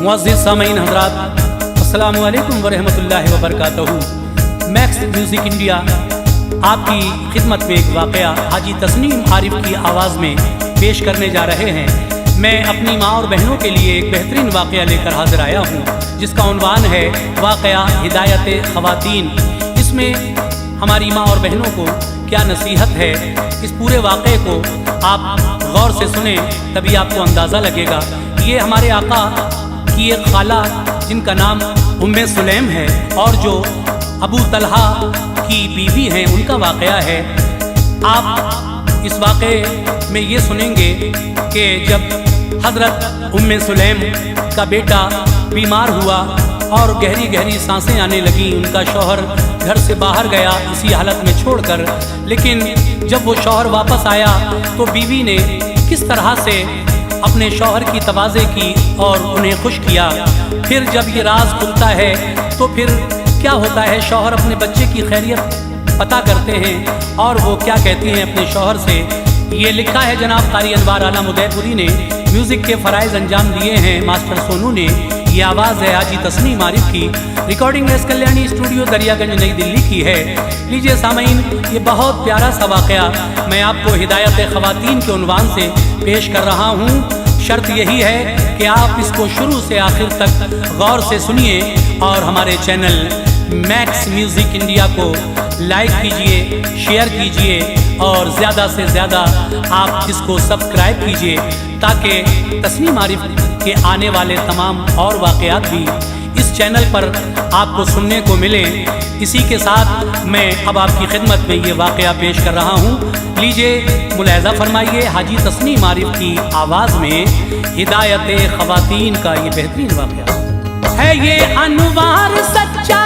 मुअज़्ज़िज़ सामीन हज़रात, अस्सलामु अलैकुम व रहमतुल्लाहि व बरकातहू। मैक्स म्यूज़िक इंडिया आपकी खिदमत में एक वाक़या हाजी तस्नीम आरिफ की आवाज़ में पेश करने जा रहे हैं। मैं अपनी माँ और बहनों के लिए एक बेहतरीन वाक़या लेकर हाजिर आया हूँ, जिसका उन्वान है वाक़या हिदायत ख़वातीन। इसमें हमारी माँ और बहनों को क्या नसीहत है, इस पूरे वाक़े को आप गौर से सुने, तभी आपको अंदाज़ा लगेगा। ये हमारे आका की एक खाला जिनका नाम उम्मे सुलैम है और जो अबू तलहा की बीवी हैं, उनका वाक़या है। आप इस वाक़े में ये सुनेंगे कि जब हज़रत उम्मे सुलैम का बेटा बीमार हुआ और गहरी गहरी सांसें आने लगी, उनका शौहर घर से बाहर गया इसी हालत में छोड़कर। लेकिन जब वो शौहर वापस आया तो बीवी ने किस तरह से अपने शौहर की तवाज़े की और उन्हें खुश किया। फिर जब ये राज खुलता है तो फिर क्या होता है, शौहर अपने बच्चे की खैरियत पता करते हैं और वो क्या कहती हैं अपने शौहर से। ये लिखा है जनाब कारी अनवार आलम उदयपुरी ने, म्यूज़िक के फ़राइज़ अंजाम दिए हैं मास्टर सोनू ने। ये आवाज़ है हाजी तस्नीम आरिफ की, recording S Kalyani studio Daryaganj नई दिल्ली की है। लीजिए सामीन, ये बहुत प्यारा सा वाक़या मैं आपको हिदायत ख़वातीन के उन्वान से पेश कर रहा हूँ। शर्त यही है कि आप इसको शुरू से आखिर तक गौर से सुनिए और हमारे चैनल मैक्स म्यूज़िक इंडिया को लाइक कीजिए, शेयर कीजिए और ज़्यादा से ज़्यादा आप इसको सब्सक्राइब कीजिए, ताकि तस्नीम आरिफ के आने वाले तमाम और वाक़यात भी इस चैनल पर आपको सुनने को मिले। इसी के साथ मैं अब आपकी खिदमत में ये वाक़या पेश कर रहा हूँ। लीजिए मुलाहिज़ा फरमाइए हाजी तस्नीम आरिफ की आवाज़ में हिदायत ख़वातीन का ये बेहतरीन वाक़या है। ये अनवार सच्चा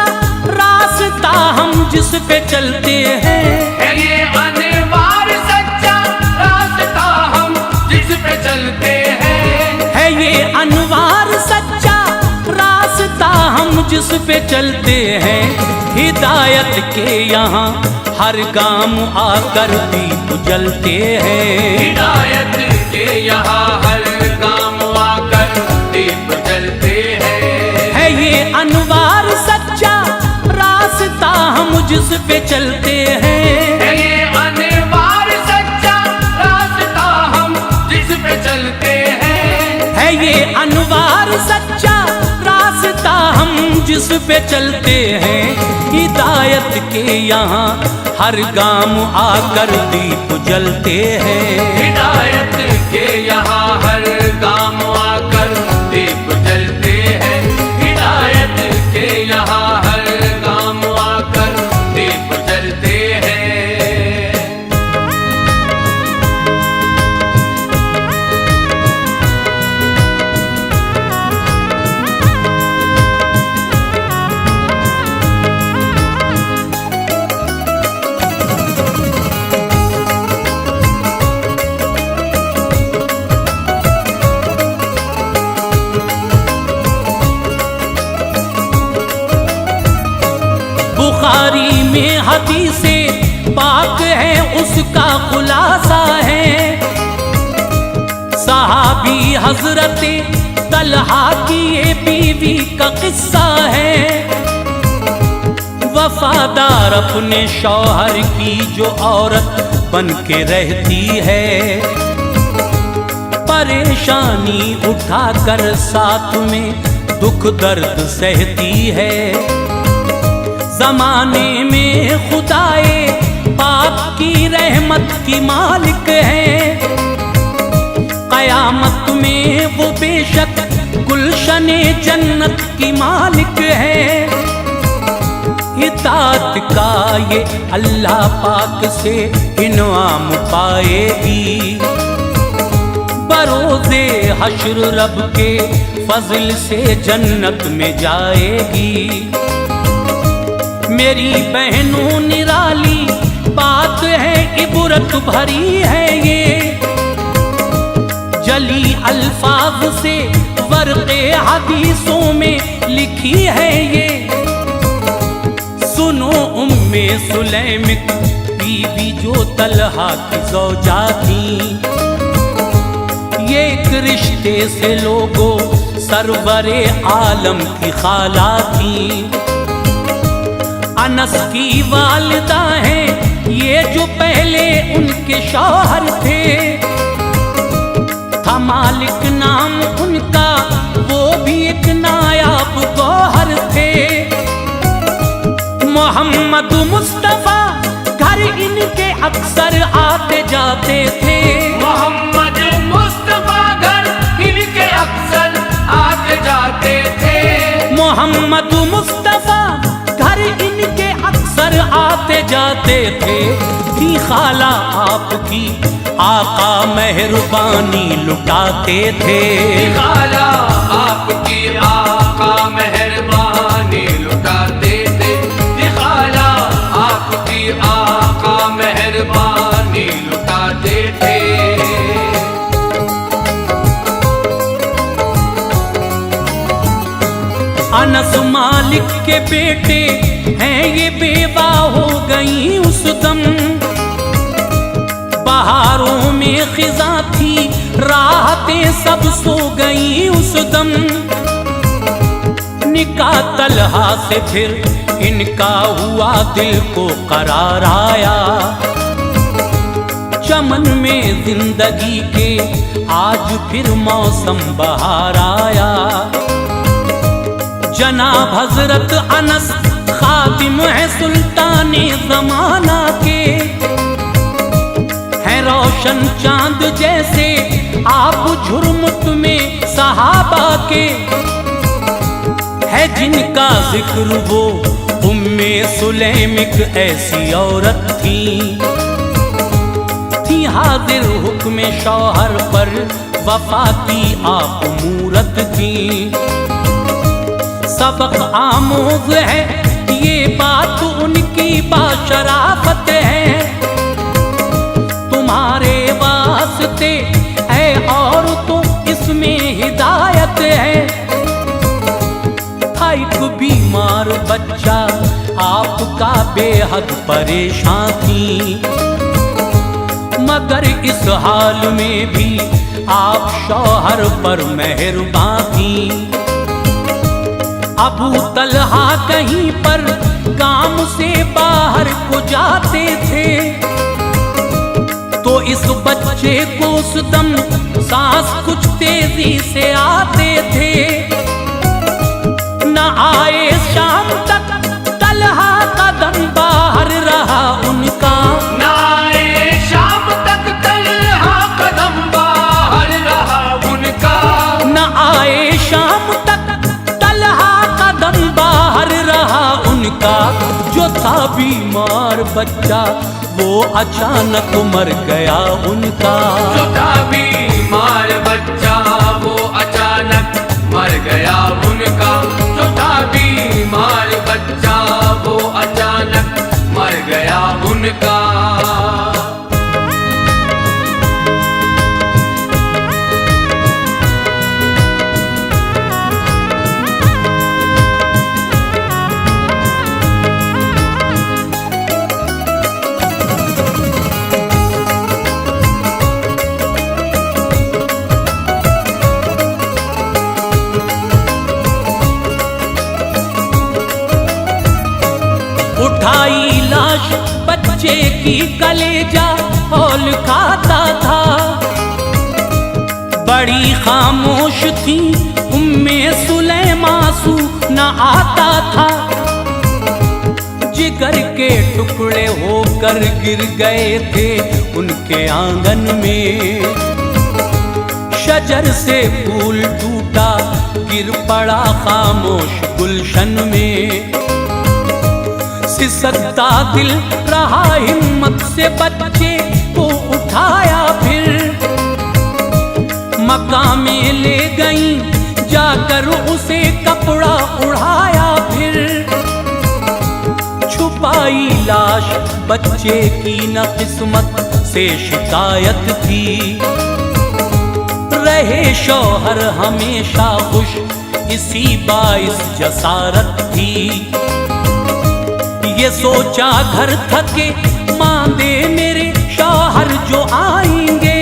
रास्ता हम जिस पे चलते हैं, है ये अनवार सच्चा रास्ता हम जिस पे चलते हैं, है ये अनवार सच्चा रास्ता हम जिस पे चलते हैं। हिदायत के यहाँ हर गाम आकर दीप जलते हैं, हिदायत के यहाँ हर काम आकर दीप जलते हैं। है ये अनवार सच्चा रास्ता हम जिस पे चलते हैं, है ये अनवार सच्चा रास्ता हम जिस पे चलते हैं, है ये अनवार सच्चा रास्ता हम जिस पे चलते हैं। हिदायत के यहाँ हर गाम आकर दीप जलते हैं, हिदायत के यहाँ हर काम आकर दीप जलते हैं, हिदायत के यहाँ हर काम आकर दीप जलते हैं। बुखारी में हदीसे पाक है, उसका खुलासा है। सहाबी हजरत तलहा की ये बीवी का किस्सा है। वफादार अपने शौहर की जो औरत बन के रहती है, परेशानी उठाकर साथ में दुख दर्द सहती है। ज़माने में खुदाए पाक की रहमत की मालिक है, क़यामत में वो बेशक गुलशने जन्नत की मालिक है। इताअत का ये अल्लाह पाक से इनाम पाएगी, बरोज़े हश्र रब के फज़ल से जन्नत में जाएगी। मेरी बहनों निराली बात है, इबरत भरी है ये, जली अल्फाज से वर्क़े हदीसों में लिखी है ये। सुनो उम्मे सुलैम बीवी जो तलहा की ज़ौजा थी, ये एक रिश्ते से लोगों सरवरे आलम की खाला थी। अनस की वालिदा हैं ये जो पहले उनके शौहर थे। था मालिक नाम उनका वो भी एक नायाब गौहर थे। मोहम्मद मुस्तफा घर इनके अक्सर आते जाते थे। मोहम्मद मुस्तफा घर इनके अक्सर आते जाते थे। मोहम्मद मुस्तफा घर इनके अक्सर आते जाते थे। थी खाला आपकी आका मेहरबानी लुटाते थे। खाला आपकी आका मेहरबानी लुटाते थे। खाला आपकी आका मेहरबानी लुटाते थे। अनस मालिक के बेटे हैं ये बेवा हो गई उस दम। बहारों में खिजा थी राहतें सब सो गई उस दम। निकाह तलहा से फिर इनका हुआ दिल को करार आया। चमन में जिंदगी के आज फिर मौसम बहार आया। जनाब हजरत अनस खातिम है सुल्ताने जमाना के। हैं रोशन चांद जैसे आप झुरमुट में सहाबा के। है जिनका जिक्र वो उम्मे सुलैम एक ऐसी औरत थी हाजिर हुक्म शौहर पर वफा की आप मूरत थी। सबक आमोज है ये बात उनकी बाशराफत है। तुम्हारे वास्ते है और तो इसमें हिदायत है। था एक बीमार बच्चा आपका बेहद परेशान थी। मगर इस हाल में भी आप शौहर पर मेहरबान थी। अबू तलहा कहीं पर काम से बाहर को जाते थे तो इस बच्चे को उस दम सांस कुछ तेजी से आते थे। न आए शाम तक तलहा का दम बाहर रहा उनका। न आए शाम तक तलहा का दम बाहर रहा उनका। न आए शाम तक तलहा का दम बाहर रहा उनका। जो था बीमार बच्चा वो अचानक मर गया उनका। जो था बीमार बच्चा वो अचानक मर गया उनका। जो था बीमार बच्चा वो अचानक मर गया उनका। उठाई लाश बच्चे की कलेजा हौल खाता था। बड़ी खामोश थी उम्मे सुलैमा आंसू न आता था। जिगर के टुकड़े होकर गिर गए थे उनके आंगन में। शजर से फूल टूटा गिर पड़ा खामोश गुलशन में। सिसकता दिल रहा हिम्मत से बच्चे को उठाया फिर। मकाम में ले गई जाकर उसे कपड़ा उड़ाया फिर। छुपाई लाश बच्चे की न किस्मत से शिकायत थी। रहे शौहर हमेशा खुश इसी बाइस जसारत थी। ये सोचा घर थके मांदे मेरे शौहर जो आएंगे।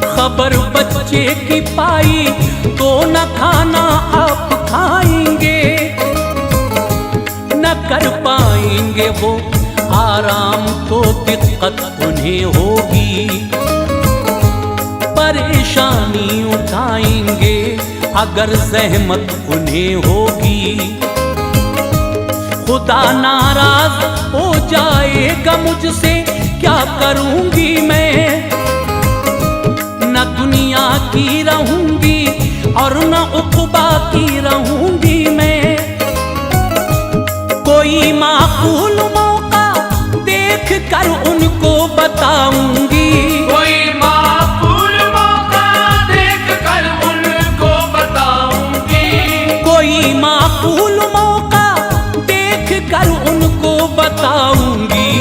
खबर बच्चे बच्चे की पाई तो न खाना आप खाएंगे, न कर पाएंगे वो आराम तो दिक्कत उन्हें होगी। परेशानी उठाएंगे अगर जहमत उन्हें होगी। खुदा नाराज हो जाएगा मुझसे क्या करूंगी मैं, न दुनिया की रहूंगी और न उक़बा की रहूंगी मैं। कोई माकूल मौका देख कर उनको बताऊंगी, कोई माकूल मौका देख कर उनको बताऊंगी, कोई माकूल मौका देख कर उनको बताऊंगी।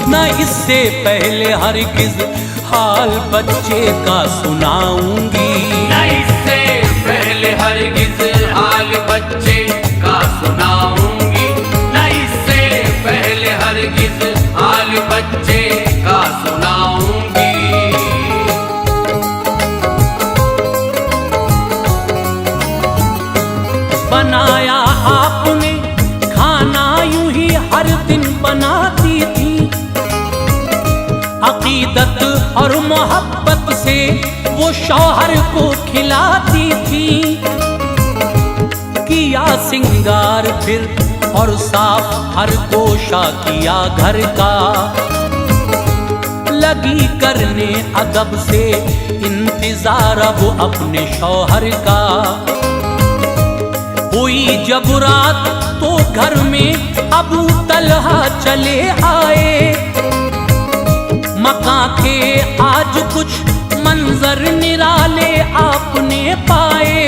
न इससे पहले हरगिज़ हाल बच्चे का सुनाऊंगी, न इससे पहले हरगिज़ हाल बच्चे का सुनाऊंगी, न इससे पहले हरगिज़ हाल बच्चे का सुनाऊंगी। बनाया आपने खाना यूं ही हर दिन बनाती थी, अकीदत और मोहब्बत से वो शौहर को खिलाती थी। किया सिंगार फिर और साफ हर गोशा किया घर का, लगी करने अदब से इंतजार अब अपने शौहर का। हुई जब रात तो घर में अबू तलहा चले आए, मकां के आज कुछ मंजर निराले आपने पाए।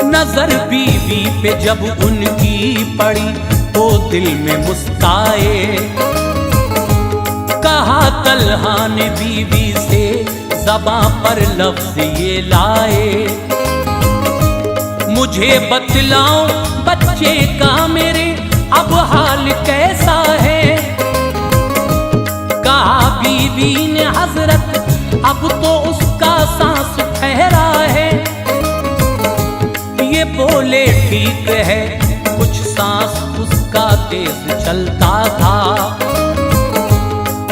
नजर बीवी पे जब उनकी पड़ी तो दिल में मुस्काए। कहा तलहा ने बीवी से ज़बां पर लफ्ज़ ये लाए, मुझे बतलाओ बच्चे का मेरे अब हाल कैसा है। कहा बीवी ने हजरत अब तो उसका सांस ठहरा है। ये बोले ठीक है कुछ सांस उसका तेज चलता था,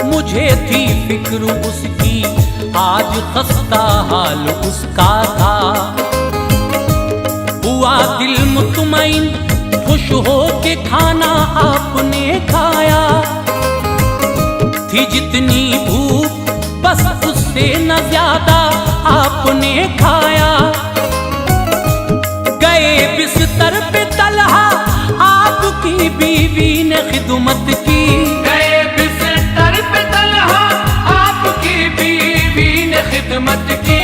मुझे थी फिक्र उसकी आज खस्ता हाल उसका था। हुआ दिल मुतमईन खुश हो के खाना आपने खाया, थी जितनी भूख बस उससे न ज्यादा आपने खाया। गए बिस्तर पे तलहा आपकी बीवी ने खिदमत की, गए बिस्तर पे तलहा आपकी बीवी ने खिदमत की,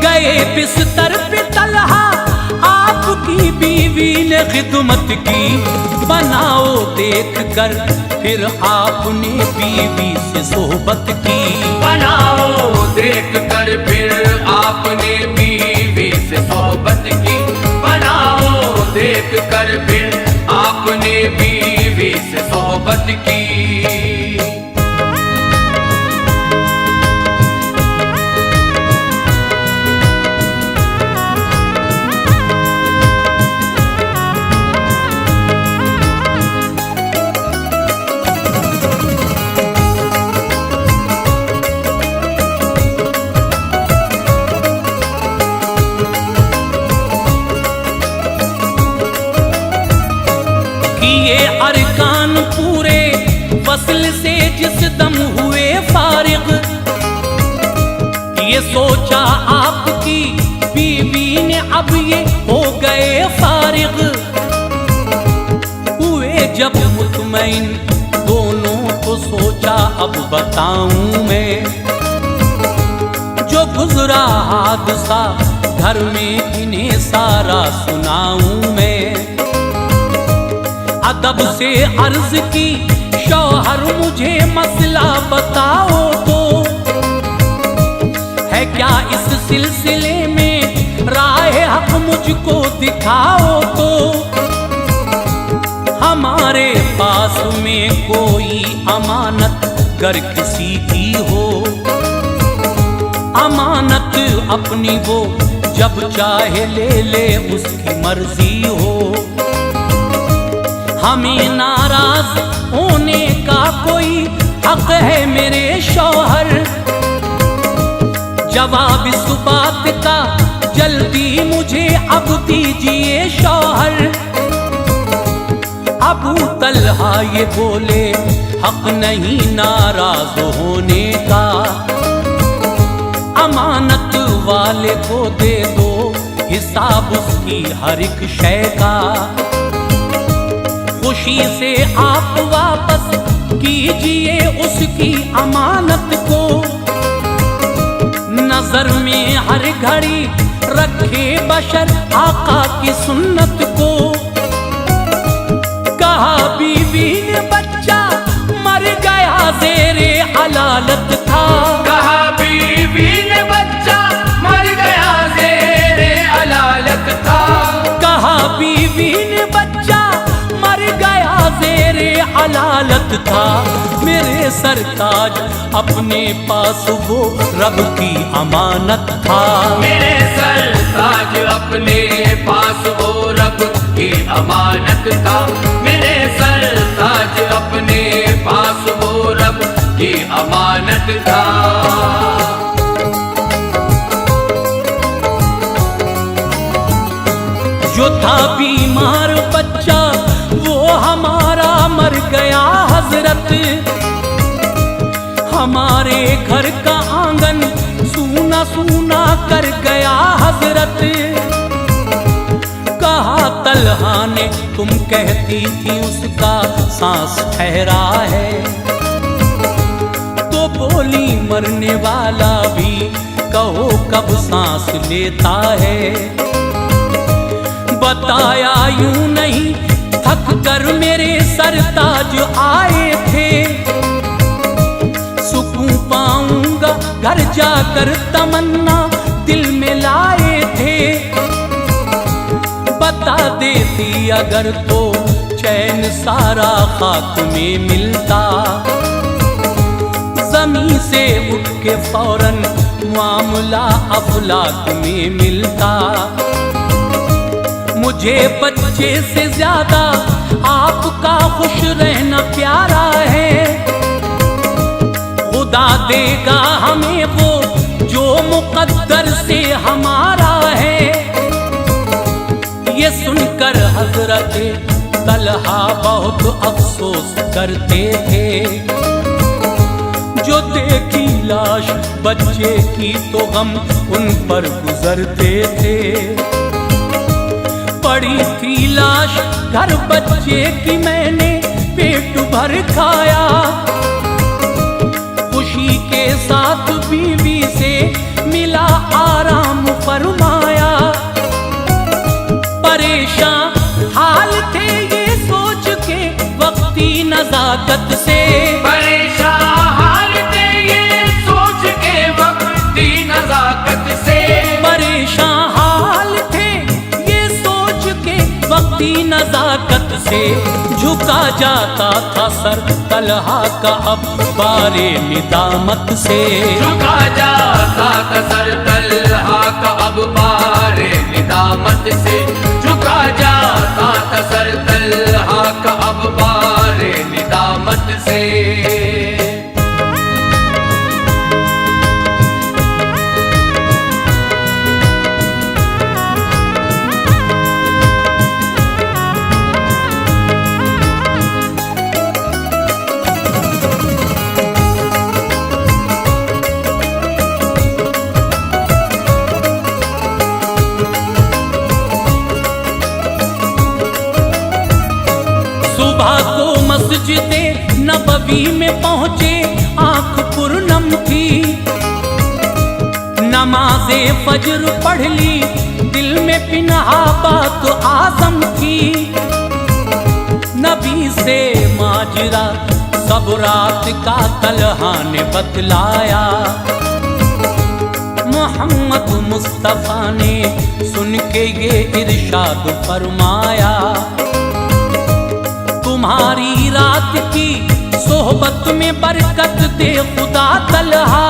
गए बिस्तर पे तलहा आपकी बीवी ने खिदमत की। बनाओ देख कर फिर आपने बीवी से सोहबत की, बनाओ देख कर फिर आपने बीवी से सोहबत की, बनाओ देख कर फिर आपने बीवी से सोहबत की। ये अरकान पूरे वस्ल से जिस दम हुए फारिग, ये सोचा आपकी बीवी ने अब ये हो गए फारिग। हुए जब मुतमईन दोनों को सोचा अब बताऊं मैं, जो गुजरा हादसा घर में इन्हें सारा सुनाऊं मैं। अदब से अर्ज की शौहर मुझे मसला बताओ तो, है क्या इस सिलसिले में राह हक मुझको दिखाओ तो। हमारे पास में कोई अमानत गर किसी की हो, अमानत अपनी वो जब चाहे ले ले, उसकी मर्जी हो। हमें नाराज होने का कोई हक है मेरे शौहर, जवाब इस बात का जल्दी मुझे अब दीजिए शौहर। अबू तलहा ये बोले हक नहीं नाराज होने का, अमानत वाले को दे दो हिसाब उसकी हर एक शय का। खुशी से आप वापस कीजिए उसकी अमानत को, नजर में हर घड़ी रखे बशर आका की सुन्नत को। कहा बीवी ने बच्चा मर गया ज़ेरे हलालत था, कहा बीवी ने बच्चा मर गया ज़ेरे हलालत था, कहा बीवी ने बच्चा मर गया ज़ेरे हलालत था। मेरे सरताज अपने पास वो रब की अमानत था, मेरे सरताज अपने पास वो रब की अमानत था, मेरे सरताज अपने पास वो रब की अमानत था। जो था बीमार बच्चा वो हमारा मर गया हजरत, हमारे घर का आंगन सूना सूना कर गया हजरत। कहा तलहा ने तुम कहती थी उसका सांस ठहरा है, तो बोली मरने वाला भी कहो कब सांस लेता है। बताया यूं नहीं थक कर मेरे सरताज आए थे, सुकून पाऊंगा घर जाकर तमन्ना दिल में लाए थे। बता देती अगर तो चैन सारा खाक में मिलता, जमीन से उठ के फौरन मामला अफलाक में मिलता। मुझे बच्चे से ज्यादा आपका खुश रहना प्यारा है, खुदा देगा हमें वो जो मुकद्दर से हमारा है। ये सुनकर हजरत तलहा बहुत अफसोस करते थे, जो देखी लाश बच्चे की तो गम उन पर गुजरते थे। पड़ी थी लाश घर बच्चे की मैंने पेट भर खाया, खुशी के साथ बीवी से मिला आराम फरमाया। परेशान हाल थे ये सोच के वक्ती नजाकत से, परेशान हाल थे ये सोच के वक्ती नजाकत से, परेशान हाल थे ये सोच के वक्ती नजाकत से। झुका जाता था सर तलहा का अब बारे निदामत से, झुका जाता था सर तलहा का अब बारे निदामत से, झुका जाता था सर तलहा का अब बारे निदामत से। मस्जिदे नबवी में पहुंचे आंख पुरनम थी, नमाज़े फजर पढ़ ली दिल में पिनहा बात आज़म थी। नबी से माजरा सब रात का तलहा ने बतलाया, मोहम्मद मुस्तफ़ा ने सुन के ये इरशाद फरमाया। तुम्हारी रात की सोहबत में बरकत दे खुदा तलहा,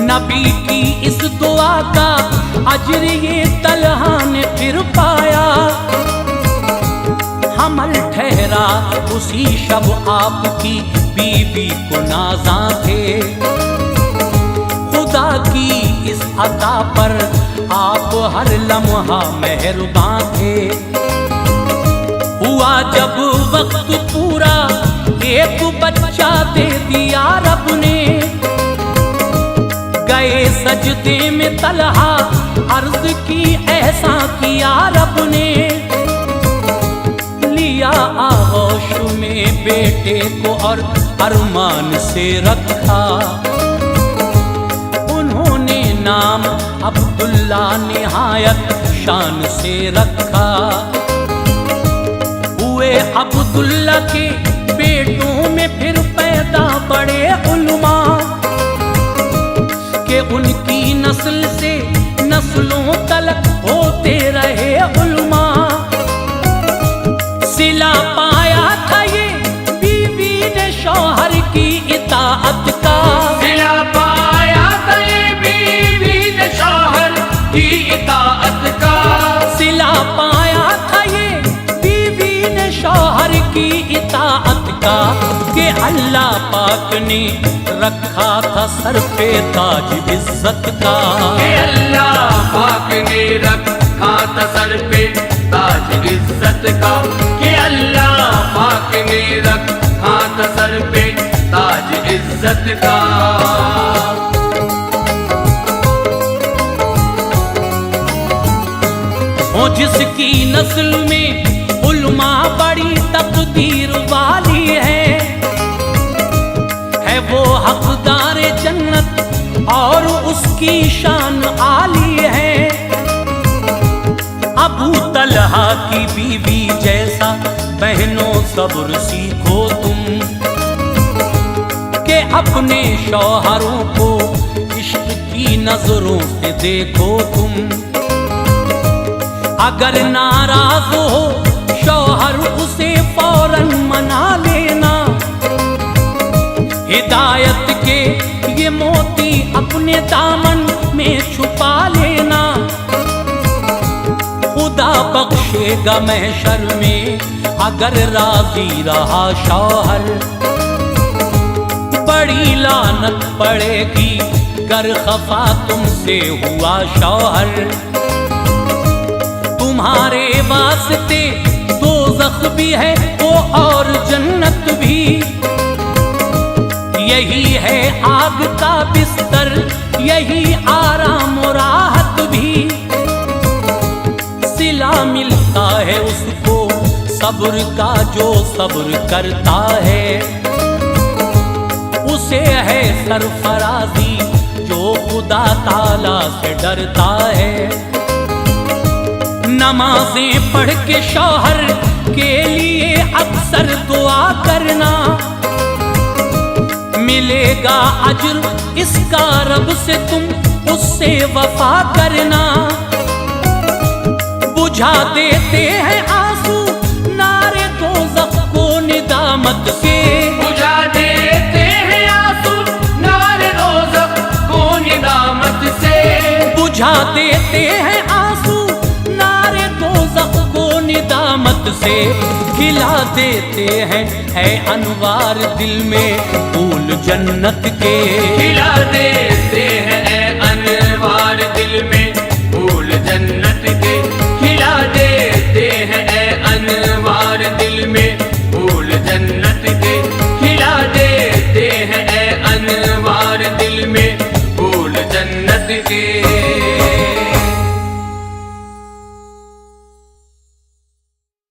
नबी की अजर ये तलहा ने फिर पाया। हमल ठहरा उसी शब आपकी बीवी को नाज़ा थे। खुदा की इस अता पर आप हर लम्हा मेहरबान थे। हुआ जब वक्त पूरा एक बच्चा दे दिया रब ने। गए सजदे में तलहा अर्ज की ऐसा किया रब ने। लिया आगोश में बेटे को और अरमान से रखा। उन्होंने नाम अब्दुल्ला निहायत शान से रखा। हुए अब्दुल्ला के बेटों में फिर पैदा बड़े उलमा के उनकी नस्ल से नस्लों तलक होते रहे उलमा। सिला पाया था ये बीवी ने शौहर की इताअत का। सिला पाया था ये बीवी ने शौहर की इताअत का। सिला पाया था ये बीवी ने शौहर की इताअत का। कि अल्लाह पाक ने रखा था सर पे ताज इज्जत का। कि अल्लाह पाक ने रखा था सर पे ताज इज्जत का। कि अल्लाह पाक ने रखा था सर पे ताज इज्जत का। ओ जिसकी नस्ल में उलमा बड़ी तकदीर वाली है वो हकदार जन्नत और उसकी शान आली है। अबू तलहा की बीवी जैसा बहनों सब्र सीखो तुम। के अपने शौहरों को इश्क की नजरों से देखो तुम। अगर नाराज हो शौहर उसे फौरन मना लेना। हिदायत के ये मोती अपने दामन में छुपा लेना। खुदा बख्शेगा महशर में अगर राजी रहा शौहर। बड़ी लानत पड़ेगी गर खफा तुमसे हुआ शौहर। तुम्हारे वास्ते दोज़ख भी है वो और जन्नत भी। यही है आग का बिस्तर यही आराम और राहत भी। सिला मिलता है उसको सब्र का जो सब्र करता है। उसे है सरफराजी जो खुदा ताला से डरता है। नमाजें पढ़ के शौहर के लिए अक्सर दुआ करना। मिलेगा अज्र इसका रब से तुम उससे वफा करना। बुझा देते हैं आंसू नारे दोज़ख को निदामत के। बुझा देते हैं आंसू नारे दोज़ख को निदामत से। बुझा देते हैं आंसू नारे दोज़ख को निदामत से। खिला देते हैं है अनवार दिल में फूल जन्नत के। खिला देते